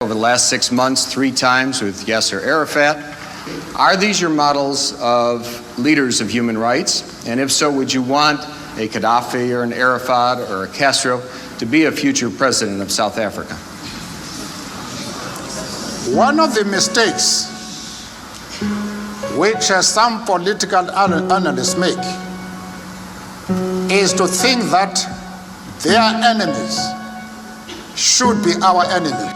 over the last 6 months 3 times with Yasser Arafat. Are these your models of leaders of human rights? And if so, would you want a Gaddafi or an Arafat or a Castro to be a future president of South Africa? One of the mistakes which some political analysts make is to think that their enemies should be our enemies.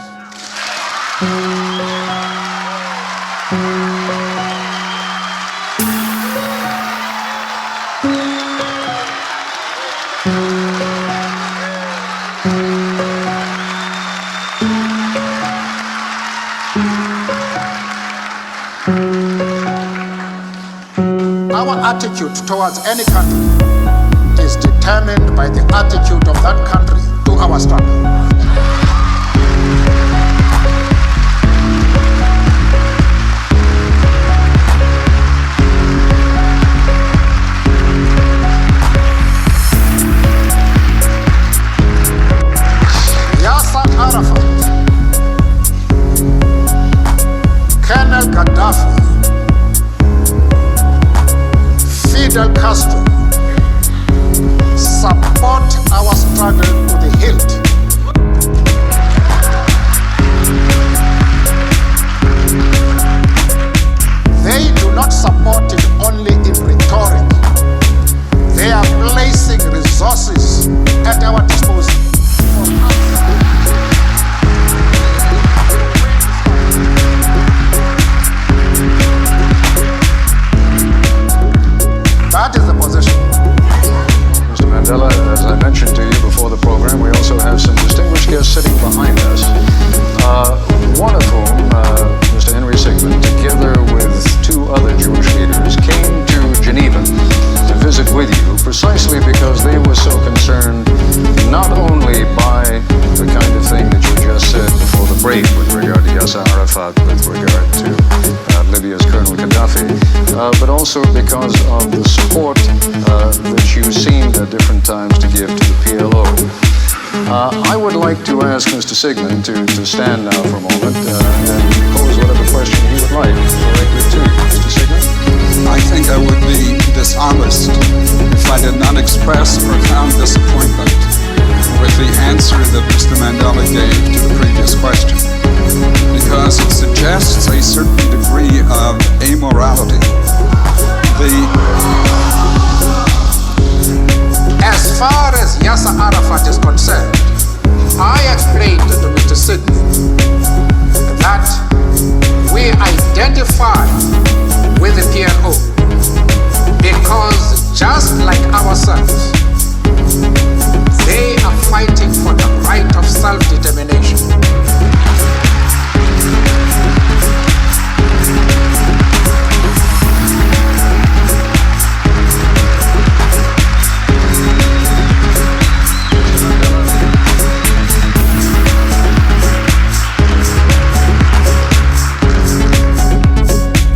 Our attitude towards any country is determined by the attitude of that country to our struggle. Yasser Arafat, Colonel Gaddafi, Fidel Castro support our struggle to the hilt. They do not support it only in rhetoric. They are placing resources at our disposal. That is the position. Mr. Mandela, as I mentioned to you before the program, we also have some distinguished guests sitting behind us. One of whom, Mr. Henry Sigmund, together with 2 other Jewish leaders, came to Geneva to visit with you precisely because they were so concerned not only by the kind of thing that you just said before the break with regard to Yasser Arafat, with regard to Libya's Colonel Gaddafi, but also because of the support that you seemed at different times to give to the PLO. I would like to ask Mr. Sigmund to stand now for a moment and pose whatever question he would like directly to you. Mr. Sigmund? I think I would be dishonest if I did not express profound disappointment with the answer that Mr. Mandela gave to the previous question, because it suggests a certain degree of amorality. As far as Yasser Arafat is concerned, I explained to Mr. Sidney that we identify with the PLO because just like ourselves, they are fighting for the right of self-determination.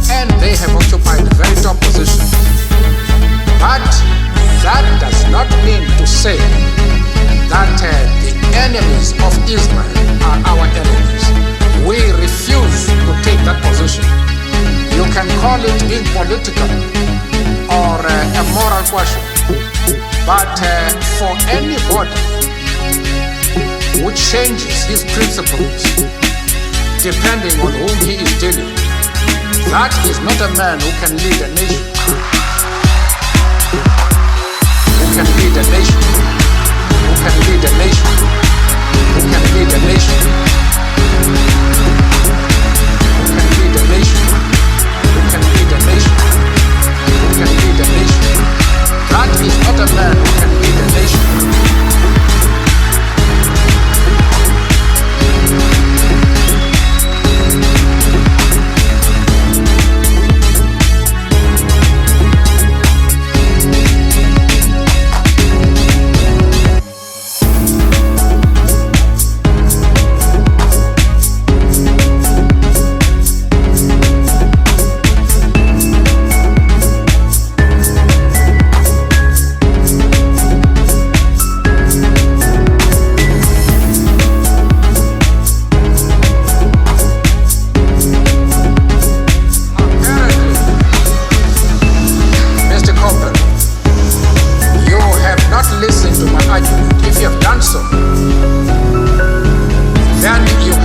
And they have occupied a very top position. But that does not mean to say that the enemies of Israel are our enemies. We refuse to take that position. You can call it being political or a moral question, but for anybody who changes his principles depending on whom he is dealing, that is not a man who can lead a nation. Who can lead a nation? Who can lead a nation? Who can lead a nation? Who can lead a nation? Who can lead a nation? Who can lead a nation? That is not a man who can lead a nation.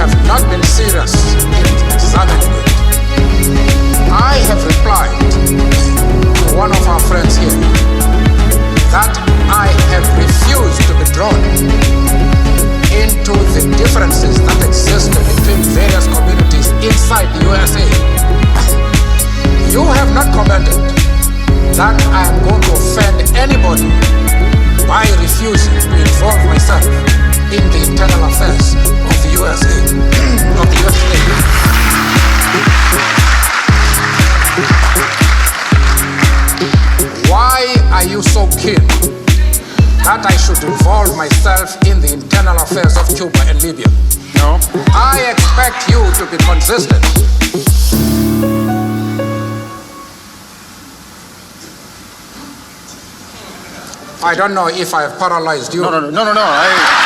have not been serious in examining it. I have replied to one of our friends here that I have refused to be drawn into the differences that exist between various communities inside the USA. You have not commented that I am going to offend anybody by refusing to involve myself in the internal affairs of the USA. of the USA. Why are you so keen that I should involve myself in the internal affairs of Cuba and Libya? No. I expect you to be consistent. I don't know if I have paralyzed you. No.